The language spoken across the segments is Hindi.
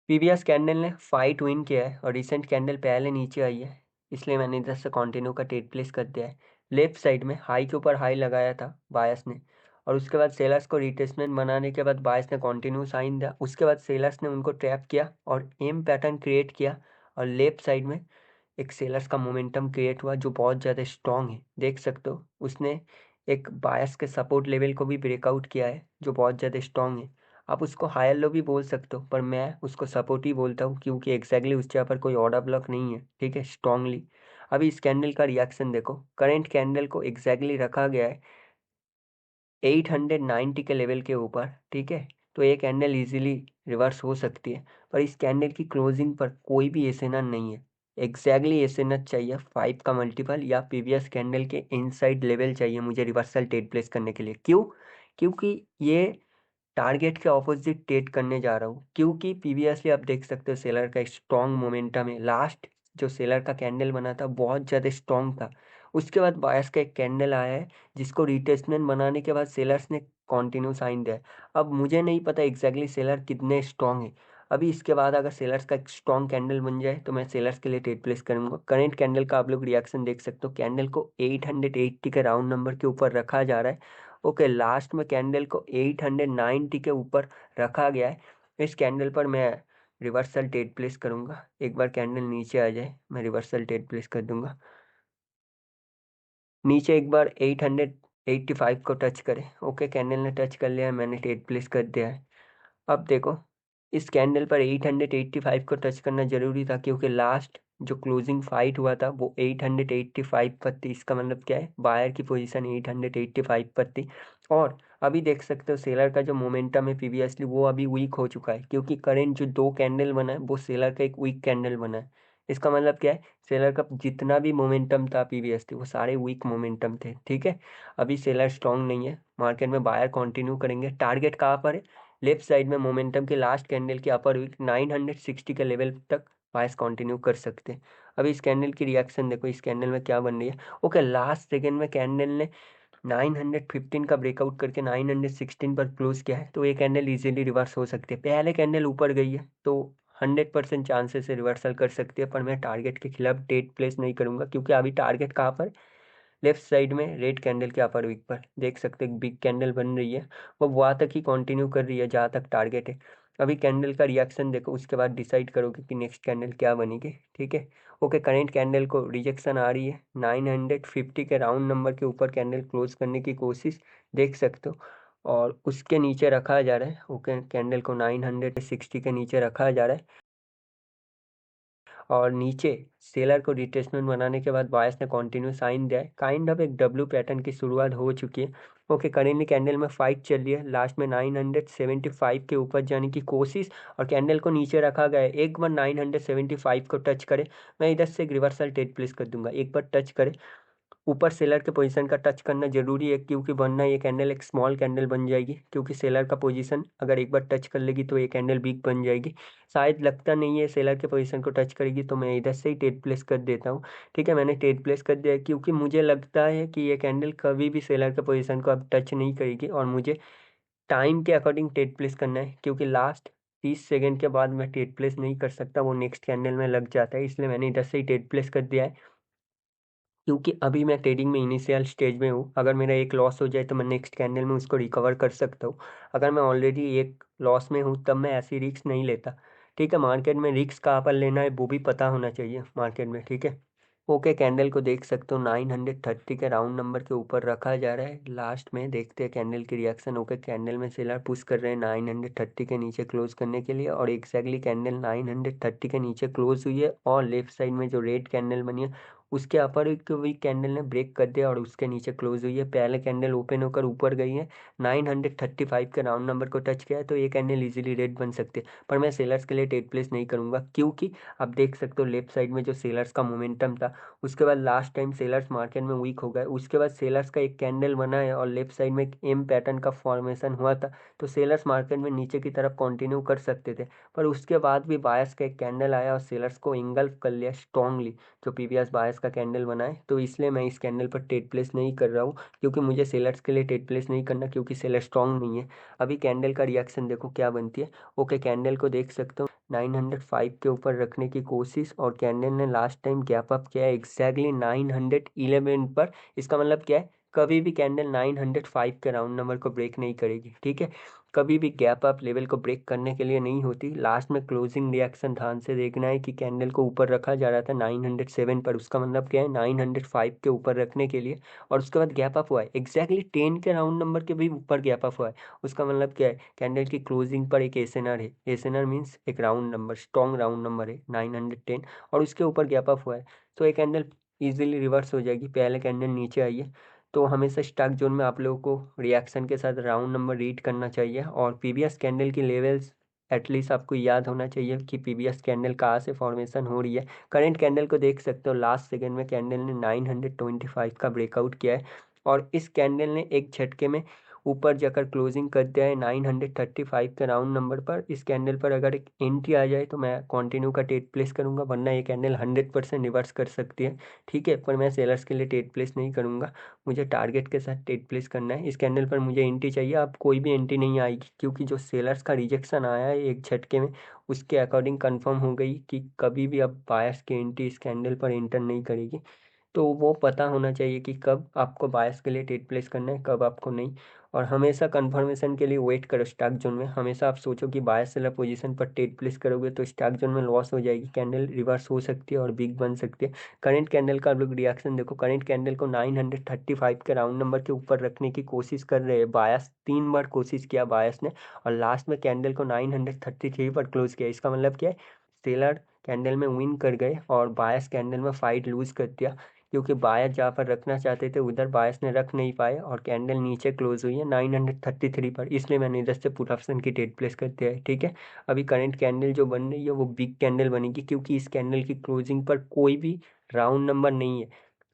प्रीवियस कैंडल ने फाइट विन किया है और रिसेंट कैंडल पहले नीचे आई है, इसलिए मैंने इधर से कंटिन्यू का ट्रेड प्लेस कर दिया है। लेफ्ट साइड में हाई के ऊपर हाई लगाया था बायस ने, और उसके बाद सेलर्स को रिट्रेसमेंट बनाने के बाद बायस ने कंटिन्यू साइन दिया। उसके बाद सेलर्स ने उनको ट्रैप किया और एम पैटर्न क्रिएट किया, और लेफ्ट साइड में एक सेलर्स का मोमेंटम क्रिएट हुआ जो बहुत ज़्यादा स्ट्रॉन्ग है। देख सकते हो उसने एक बायस के सपोर्ट लेवल को भी ब्रेकआउट किया है जो बहुत ज़्यादा स्ट्रॉन्ग है। आप उसको हायर लो भी बोल सकते हो, पर मैं उसको सपोर्ट ही बोलता हूँ क्योंकि एग्जैक्टली उस जगह पर कोई ऑर्डर ब्लॉक नहीं है, ठीक है, स्ट्रांगली। अभी इस कैंडल का रिएक्शन देखो, करंट कैंडल को एग्जैक्टली रखा गया है 890 के लेवल के ऊपर, ठीक है। तो ये कैंडल इजीली रिवर्स हो सकती है, पर इस कैंडल की क्लोजिंग पर कोई भी एसएनआर नहीं है। एग्जैक्टली एसएनआर चाहिए 5 का मल्टीपल या प्रीवियस कैंडल के इनसाइड लेवल चाहिए मुझे रिवर्सल ट्रेड प्लेस करने के लिए। क्यों? क्योंकि ये टारगेट के ऑपोजिट ट्रेड करने जा रहा हूँ, क्योंकि प्रीवियसली आप देख सकते हो सेलर का स्ट्रॉन्ग मोमेंटम है। लास्ट जो सेलर का कैंडल बना था बहुत ज़्यादा स्ट्रॉन्ग था। उसके बाद बायस का एक कैंडल आया है जिसको रिटेस्टमेंट बनाने के बाद सेलर्स ने कंटिन्यू साइन दिया है। अब मुझे नहीं पता एग्जैक्टली सेलर कितने स्ट्रॉन्ग है। अभी इसके बाद अगर सेलर्स का एक स्ट्रॉन्ग कैंडल बन जाए तो मैं सेलर्स के लिए ट्रेड प्लेस करूंगा। करंट कैंडल का आप लोग रिएक्शन देख सकते हो, कैंडल को 880 के राउंड नंबर के ऊपर रखा जा रहा है। ओके, लास्ट में कैंडल को 890 के ऊपर रखा गया है। इस कैंडल पर मैं रिवर्सल ट्रेड प्लेस करूंगा। एक बार कैंडल नीचे आ जाए मैं रिवर्सल ट्रेड प्लेस कर दूंगा। नीचे एक बार 885 को टच करे। ओके, कैंडल ने टच कर लिया है, मैंने ट्रेड प्लेस कर दिया है। अब देखो, इस कैंडल पर 885 को टच करना जरूरी था क्योंकि लास्ट जो क्लोजिंग फाइट हुआ था वो 885 पर थी। इसका मतलब क्या है, बायर की पोजीशन 885 पर थी। और अभी देख सकते हो सेलर का जो मोमेंटम है प्रीवियसली वो अभी वीक हो चुका है, क्योंकि करंट जो दो कैंडल बना है वो सेलर का एक वीक कैंडल बना है। इसका मतलब क्या है, सेलर का जितना भी मोमेंटम था प्रीवियसली वो सारे वीक मोमेंटम थे, ठीक है। अभी सेलर स्ट्रांग नहीं है, मार्केट में बायर कंटिन्यू करेंगे। टारगेट कहाँ पर है? लेफ्ट साइड में मोमेंटम के लास्ट कैंडल के अपर वीक 960 के लेवल तक बायस कंटिन्यू कर सकते हैं। अभी इस कैंडल की रिएक्शन देखो, इस कैंडल में क्या बन रही है। ओके, लास्ट सेकेंड में कैंडल ने 915 का ब्रेकआउट करके 916 पर क्लोज किया है, तो ये कैंडल इजीली रिवर्स हो सकती है। पहले कैंडल ऊपर गई है तो 100% चांसेस से रिवर्सल कर सकती है, पर मैं टारगेट के खिलाफ ट्रेड प्लेस नहीं करूंगा क्योंकि अभी टारगेट कहाँ पर, लेफ्ट साइड में रेड कैंडल के अपर वीक पर देख सकते हैं बिग कैंडल बन रही है, वो वहाँ तक ही कंटिन्यू कर रही है जहाँ तक टारगेट है। अभी कैंडल का रिएक्शन देखो, उसके बाद डिसाइड करोगे कि नेक्स्ट कैंडल क्या बनेगी, ठीक है। ओके, करंट कैंडल को रिजेक्शन आ रही है 950 के राउंड नंबर के ऊपर कैंडल क्लोज करने की कोशिश देख सकते हो, और उसके नीचे रखा जा रहा है। ओके, कैंडल को 960 के नीचे रखा जा रहा है, और नीचे सेलर को रिट्रेसमेंट बनाने के बाद बायस ने कंटिन्यू साइन दिया है। काइंड ऑफ एक डब्ल्यू पैटर्न की शुरुआत हो चुकी है। ओके, करेंटली कैंडल में फाइट चल रही है, लास्ट में 975 के ऊपर जाने की कोशिश, और कैंडल को नीचे रखा गया है। एक बार 975 को टच करे, मैं इधर से एक रिवर्सल टेक प्लेस कर दूंगा। एक बार टच करे ऊपर सेलर के पोजीशन का टच करना जरूरी है, क्योंकि वरना ये कैंडल एक स्मॉल कैंडल बन जाएगी, क्योंकि सेलर का पोजीशन अगर एक बार टच कर लेगी तो ये कैंडल बिग बन जाएगी। शायद लगता नहीं है सेलर के पोजीशन को टच करेगी, तो मैं इधर से ही ट्रेड प्लेस कर देता हूँ, ठीक है। मैंने ट्रेड प्लेस कर दिया है क्योंकि मुझे लगता है कि ये कैंडल कभी भी सेलर के पोजीशन को अब टच नहीं करेगी, और मुझे टाइम के अकॉर्डिंग ट्रेड प्लेस करना है, क्योंकि लास्ट 30 सेकेंड के बाद मैं ट्रेड प्लेस नहीं कर सकता, वो नेक्स्ट कैंडल में लग जाता है। इसलिए मैंने इधर से ही ट्रेड प्लेस कर दिया है, क्योंकि अभी मैं ट्रेडिंग में इनिशियल स्टेज में हूँ। अगर मेरा एक लॉस हो जाए तो मैं नेक्स्ट कैंडल में उसको रिकवर कर सकता हूँ। अगर मैं ऑलरेडी एक लॉस में हूँ तब मैं ऐसी रिस्क नहीं लेता, ठीक है। मार्केट में रिस्क कहाँ पर लेना है वो भी पता होना चाहिए मार्केट में, ठीक है। ओके, कैंडल को देख सकते हो 930 के राउंड नंबर के ऊपर रखा जा रहा है। लास्ट में देखते हैं कैंडल की रिएक्शन। ओके, कैंडल में सेलर पुश कर रहे हैं 930 के नीचे क्लोज करने के लिए, और एग्जैक्टली कैंडल 930 के नीचे क्लोज हुई है, और लेफ्ट साइड में जो रेड कैंडल बनी है उसके अपर भी कैंडल ने ब्रेक कर दिया और उसके नीचे क्लोज हुई है। पहले कैंडल ओपन होकर ऊपर गई है, 935 के राउंड नंबर को टच किया है, तो ये कैंडल इजीली रेड बन सकती है, पर मैं सेलर्स के लिए ट्रेड प्लेस नहीं करूंगा, क्योंकि आप देख सकते हो लेफ्ट साइड में जो सेलर्स का मोमेंटम था, उसके बाद लास्ट टाइम सेलर्स मार्केट में वीक हो गए, उसके बाद सेलर्स का एक कैंडल बना है और लेफ्ट साइड में एक एम पैटर्न का फॉर्मेशन हुआ था, तो सेलर्स मार्केट में नीचे की तरफ कंटिन्यू कर सकते थे, पर उसके बाद भी बायस का एक कैंडल आया और सेलर्स को इंगल्फ कर लिया स्ट्रांगली, जो पीवीएस बायस का कैंडल बना है। तो इसलिए मैं इस कैंडल पर ट्रेड प्लेस नहीं कर रहा हूँ, क्योंकि मुझे सेलर्स के लिए ट्रेड प्लेस नहीं करना, क्योंकि सेलर स्ट्रांग नहीं है। अभी कैंडल का रिएक्शन देखो क्या बनती है। ओके, कैंडल को देख सकते हो 905 के ऊपर रखने की कोशिश, और कैंडल ने लास्ट टाइम गैप अप किया है एग्जैक्टली 911 पर। इसका मतलब क्या है, कभी भी कैंडल 905 के राउंड नंबर को ब्रेक नहीं करेगी, ठीक है। कभी भी गैप अप लेवल को ब्रेक करने के लिए नहीं होती। लास्ट में क्लोजिंग रिएक्शन ध्यान से देखना है कि कैंडल को ऊपर रखा जा रहा था 907 पर, उसका मतलब क्या है 905 के ऊपर रखने के लिए, और उसके बाद गैप अप हुआ है एग्जैक्टली 10 के राउंड नंबर के भी ऊपर गैप अप हुआ है। उसका मतलब क्या है, कैंडल की क्लोजिंग पर एक एसएनआर है, एसएनआर मीन्स एक round number, strong round number है 910, और उसके ऊपर गैप अप हुआ है, तो ये कैंडल इजीली रिवर्स हो जाएगी। पहले कैंडल नीचे आई है, तो हमेशा स्टॉक जोन में आप लोगों को रिएक्शन के साथ राउंड नंबर रीड करना चाहिए, और पीवीएस कैंडल की लेवल्स एटलीस्ट आपको याद होना चाहिए कि पीवीएस कैंडल कहाँ से फॉर्मेशन हो रही है। करंट कैंडल को देख सकते हो, लास्ट सेकेंड में कैंडल ने 925 का ब्रेकआउट किया है, और इस कैंडल ने एक झटके में ऊपर जाकर क्लोजिंग कर दिया है 935 के राउंड नंबर पर। इस कैंडल पर अगर एक एंट्री आ जाए तो मैं कंटिन्यू का ट्रेड प्लेस करूंगा, वरना ये कैंडल 100% रिवर्स कर सकती है, ठीक है। पर मैं सेलर्स के लिए ट्रेड प्लेस नहीं करूंगा, मुझे टारगेट के साथ ट्रेड प्लेस करना है। इस कैंडल पर मुझे एंट्री चाहिए, अब कोई भी एंट्री नहीं आएगी, क्योंकि जो सेलर्स का रिजेक्शन आया है एक झटके में, उसके अकॉर्डिंग कंफर्म हो गई कि कभी भी अब बायर्स की एंट्री इस कैंडल पर एंटर नहीं करेगी। तो वो पता होना चाहिए कि कब आपको बायस के लिए ट्रेड प्लेस करना है, कब आपको नहीं। और हमेशा कंफर्मेशन के लिए वेट करो स्टॉक जोन में। हमेशा आप सोचो कि बायस सेलर पोजीशन पर ट्रेड प्लेस करोगे तो स्टॉक जोन में लॉस हो जाएगी, कैंडल रिवर्स हो सकती है और बिग बन सकती है। करंट कैंडल का आप लोग रिएक्शन देखो, करंट कैंडल को 935 के राउंड नंबर के ऊपर रखने की कोशिश कर रहे हैं बायस, 3 बार कोशिश किया बायस ने, और लास्ट में कैंडल को 933 पर क्लोज किया। इसका मतलब क्या है, सेलर कैंडल में विन कर गए और बायस कैंडल में फाइट लूज कर दिया, क्योंकि बायस जहाँ पर रखना चाहते थे उधर बायस ने रख नहीं पाए, और कैंडल नीचे क्लोज हुई है 933 पर, इसलिए मैंने इधर से पुट ऑप्शन की ट्रेड प्लेस कर दिया है, ठीक है। अभी करंट कैंडल जो बन रही है वो बिग कैंडल बनेगी, क्योंकि इस कैंडल की क्लोजिंग पर कोई भी राउंड नंबर नहीं है,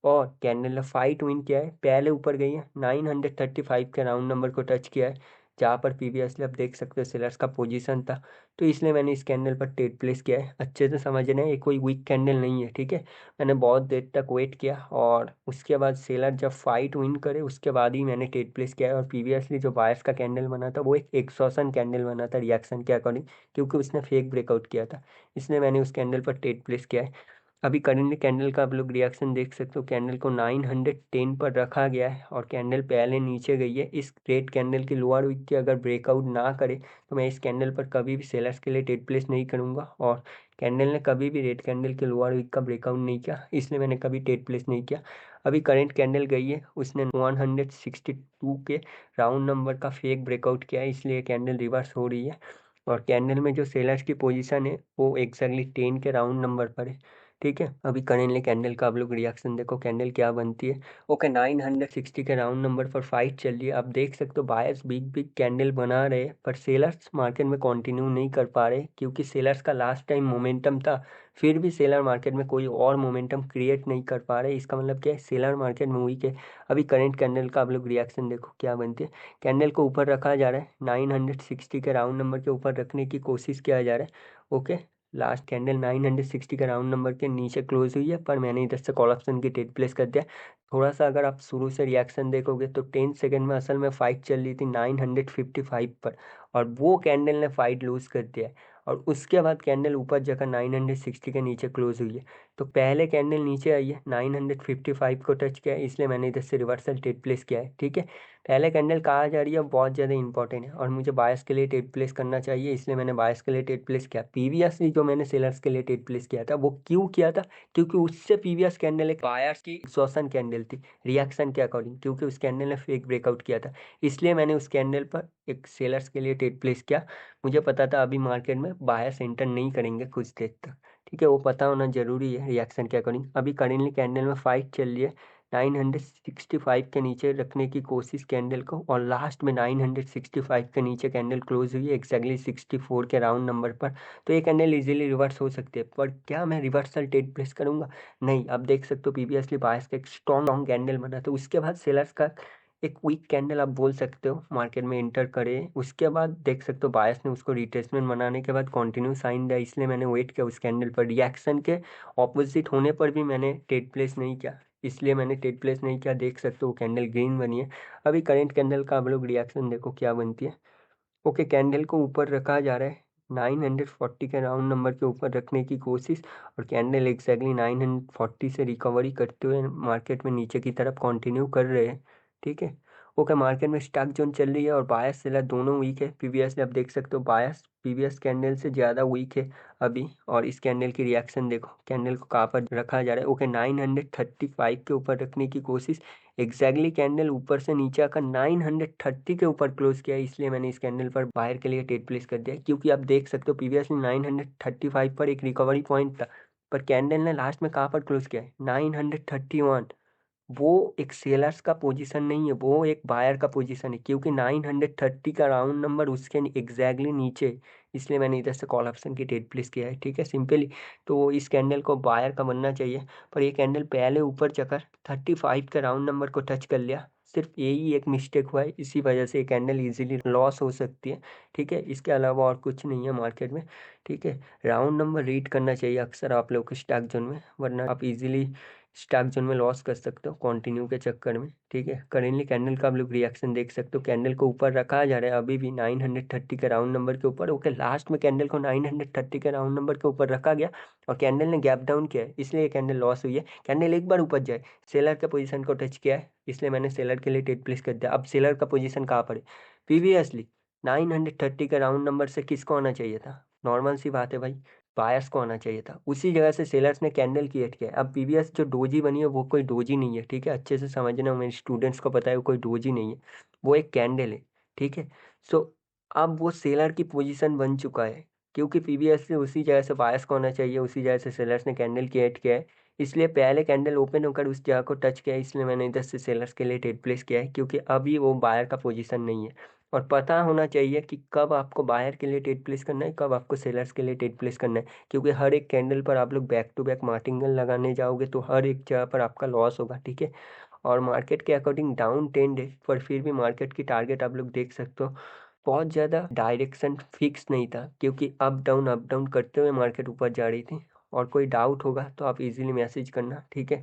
और कैंडल ने फाइट विन किया है, पहले ऊपर गई है 935 के राउंड नंबर को टच किया है, जहाँ पर प्रीवियसली आप देख सकते हो सेलर्स का पोजीशन था। तो इसलिए मैंने इस कैंडल पर ट्रेड प्लेस किया है। अच्छे से समझना है, ये कोई वीक कैंडल नहीं है, ठीक है। मैंने बहुत देर तक वेट किया, और उसके बाद सेलर जब फाइट विन करे उसके बाद ही मैंने ट्रेड प्लेस किया है। और प्रीवियसली जो बायर्स का कैंडल बना था वो एक एक्सॉशन कैंडल बना था रिएक्शन के अकॉर्डिंग, क्योंकि उसने फेक ब्रेकआउट किया था, इसलिए मैंने उस कैंडल पर ट्रेड प्लेस किया है। अभी करेंटली कैंडल का आप लोग रिएक्शन देख सकते हो, कैंडल को 910 पर रखा गया है, और कैंडल पहले नीचे गई है। इस रेड कैंडल की लोअर विक की अगर ब्रेकआउट ना करे तो मैं इस कैंडल पर कभी भी सेलर्स के लिए ट्रेड प्लेस नहीं करूंगा, और कैंडल ने कभी भी रेड कैंडल के लोअर विक का ब्रेकआउट नहीं किया, इसलिए मैंने कभी ट्रेड प्लेस नहीं किया। अभी करंट कैंडल गई है, उसने 162 के राउंड नंबर का फेक ब्रेकआउट किया है, इसलिए कैंडल रिवर्स हो रही है। और कैंडल में जो सेलर्स की पोजीशन है वो एक्जैक्टली 10 के राउंड नंबर पर है, ठीक है। अभी करेंटली कैंडल का आप लोग रिएक्शन देखो, कैंडल क्या बनती है। ओके, 960 के राउंड नंबर पर फाइट चल रही है, आप देख सकते हो बायर्स बिग बिग कैंडल बना रहे हैं, पर सेलर्स मार्केट में कंटिन्यू नहीं कर पा रहे, क्योंकि सेलर्स का लास्ट टाइम मोमेंटम था, फिर भी सेलर मार्केट में कोई और मोमेंटम क्रिएट नहीं कर पा रहे। इसका मतलब क्या है, सेलर मार्केट में वीक है। अभी करंट कैंडल का आप लोग रिएक्शन देखो क्या बनती है। कैंडल को ऊपर रखा जा रहा है, 960 के राउंड नंबर के ऊपर रखने की कोशिश किया जा रहा है, ओके। लास्ट कैंडल 960 के राउंड नंबर के नीचे क्लोज हुई है, पर मैंने इधर से कॉल ऑप्शन की ट्रेड प्लेस कर दिया। थोड़ा सा अगर आप शुरू से रिएक्शन देखोगे तो 10 सेकंड में असल में फाइट चल रही थी 955 पर, और वो कैंडल ने फाइट लूज कर दिया है, और उसके बाद कैंडल ऊपर जाकर 960 के नीचे क्लोज हुई है। तो पहले कैंडल नीचे आई है, 955 को टच किया है, इसलिए मैंने इधर से रिवर्सल ट्रेड प्लेस किया है, ठीक है। पहले कैंडल कहाँ जा रही है बहुत ज़्यादा इंपॉर्टेंट है, और मुझे बायस के लिए ट्रेड प्लेस करना चाहिए, इसलिए मैंने बायस के लिए ट्रेड प्लेस किया। प्रीवियसली जो मैंने सेलर्स के लिए ट्रेड प्लेस किया था वो क्यों किया था, क्योंकि उससे प्रीवियस कैंडल एक बायर्स की शोषण कैंडल थी रिएक्शन के अकॉर्डिंग, क्योंकि उस कैंडल ने फेक ब्रेकआउट किया था, इसलिए मैंने उस कैंडल पर एक सेलर्स के लिए ट्रेड प्लेस किया। मुझे पता था अभी मार्केट में बायर्स एंटर नहीं करेंगे कुछ देर तक, ठीक है, वो पता होना जरूरी है रिएक्शन के अकॉर्डिंग। अभी करेंटली कैंडल में फाइट चल रही है, 965 के नीचे रखने की कोशिश कैंडल को, और लास्ट में 965 के नीचे कैंडल क्लोज हुई है एक्जैक्टली 64 के राउंड नंबर पर। तो ये कैंडल इजीली रिवर्स हो सकती है, पर क्या मैं रिवर्सल ट्रेड प्लेस करूंगा, नहीं। अब देख सकते हो प्रीवियसली बायर्स का एक स्ट्रॉन्ग कैंडल बना, तो उसके बाद सेलर्स का एक वीक कैंडल आप बोल सकते हो मार्केट में एंटर करे, उसके बाद देख सकते हो बायर्स ने उसको रिट्रेसमेंट बनाने के बाद कंटिन्यू साइन दिया, इसलिए मैंने वेट किया उस कैंडल पर। रिएक्शन के ऑपोजिट होने पर भी मैंने ट्रेड प्लेस नहीं किया, इसलिए मैंने ट्रेड प्लेस नहीं किया। देख सकते हो कैंडल ग्रीन बनी है। अभी करंट कैंडल का आप लोग रिएक्शन देखो क्या बनती है। ओके, कैंडल को ऊपर रखा जा रहा है 940 के राउंड नंबर के ऊपर रखने की कोशिश, और कैंडल एग्जैक्टली 940 से रिकवरी करते हुए मार्केट में नीचे की तरफ कंटिन्यू कर रहे हैं। ठीक है, ओके, मार्केट में स्टॉक जोन चल रही है और बायस सेलर दोनों वीक है। पीवीएस आप देख सकते हो, बायस पीवीएस कैंडल से ज़्यादा वीक है अभी। और इस कैंडल की रिएक्शन देखो, कैंडल को कहाँ पर रखा जा रहा है। ओके, 935 के ऊपर रखने की कोशिश, एग्जैक्टली कैंडल ऊपर से नीचे आकर 930 के ऊपर क्लोज किया है, इसलिए मैंने इस कैंडल पर बायर के लिए ट्रेड प्लेस कर दिया। क्योंकि आप देख सकते हो प्रीवियसली 935 पर एक रिकवरी पॉइंट था, पर कैंडल ने लास्ट में कहाँ पर क्लोज किया है, 931। वो एक सेलर्स का पोजीशन नहीं है, वो एक बायर का पोजीशन है, क्योंकि 930 का राउंड नंबर उसके एग्जैक्टली नीचे है। इसलिए मैंने इधर से कॉल ऑप्शन की ट्रेड प्लेस किया है। ठीक है, सिंपली तो इस कैंडल को बायर का बनना चाहिए, पर ये कैंडल पहले ऊपर चकर 35 के राउंड नंबर को टच कर लिया। सिर्फ यही एक मिस्टेक हुआ है, इसी वजह से ये कैंडल इजीली लॉस हो सकती है। ठीक है, इसके अलावा और कुछ नहीं है मार्केट में। ठीक है, राउंड नंबर रीड करना चाहिए अक्सर आप लोग को स्टॉक जोन में, वरना आप इजीली स्टॉक जोन में लॉस कर सकते हो कंटिन्यू के चक्कर में। ठीक है, करेंटली कैंडल का आप लोग रिएक्शन देख सकते हो, कैंडल को ऊपर रखा जा रहा है अभी भी 930 के राउंड नंबर के ऊपर। ओके, लास्ट में कैंडल को 930 के राउंड नंबर के ऊपर रखा गया और कैंडल ने गैप डाउन किया है, इसलिए कैंडल लॉस हुई है। कैंडल एक बार ऊपर जाए, सेलर के पोजीशन को टच किया है, इसलिए मैंने सेलर के लिए ट्रेड प्लेस कर दिया। अब सेलर का पोजीशन कहाँ पर है, प्रीवियसली 930 के राउंड नंबर से किसको आना चाहिए था, नॉर्मल सी बात है भाई, बायर्स को आना चाहिए था। उसी जगह से सेलर्स ने कैंडल क्रिएट किया है। अब पीवीएस जो डोजी बनी है वो कोई डोजी नहीं है। ठीक है, अच्छे से समझना, मेरे स्टूडेंट्स को पता है वो कोई डोजी नहीं है, वो एक कैंडल है। ठीक है, सो अब वो सेलर की पोजीशन बन चुका है, क्योंकि पीवीएस से उसी जगह से बायर्स को आना चाहिए, उसी जगह से सेलर्स ने कैंडल क्रिएट किया है। इसलिए पहले कैंडल ओपन होकर उस जगह को टच किया है, इसलिए मैंने इधर से सेलर्स के लिए ट्रेड प्लेस किया है, क्योंकि अभी वो बायर का पोजीशन नहीं है। और पता होना चाहिए कि कब आपको बायर के लिए ट्रेड प्लेस करना है, कब आपको सेलर्स के लिए ट्रेड प्लेस करना है, क्योंकि हर एक कैंडल पर आप लोग बैक टू बैक मार्टिंगल लगाने जाओगे तो हर एक जगह पर आपका लॉस होगा। ठीक है, और मार्केट के अकॉर्डिंग डाउन ट्रेंड है, पर फिर भी मार्केट की टारगेट आप लोग देख सकते हो, बहुत ज़्यादा डायरेक्शन फिक्स नहीं था, क्योंकि अप डाउन करते हुए मार्केट ऊपर जा रही थी। और कोई डाउट होगा तो आप इजीली मैसेज करना। ठीक है।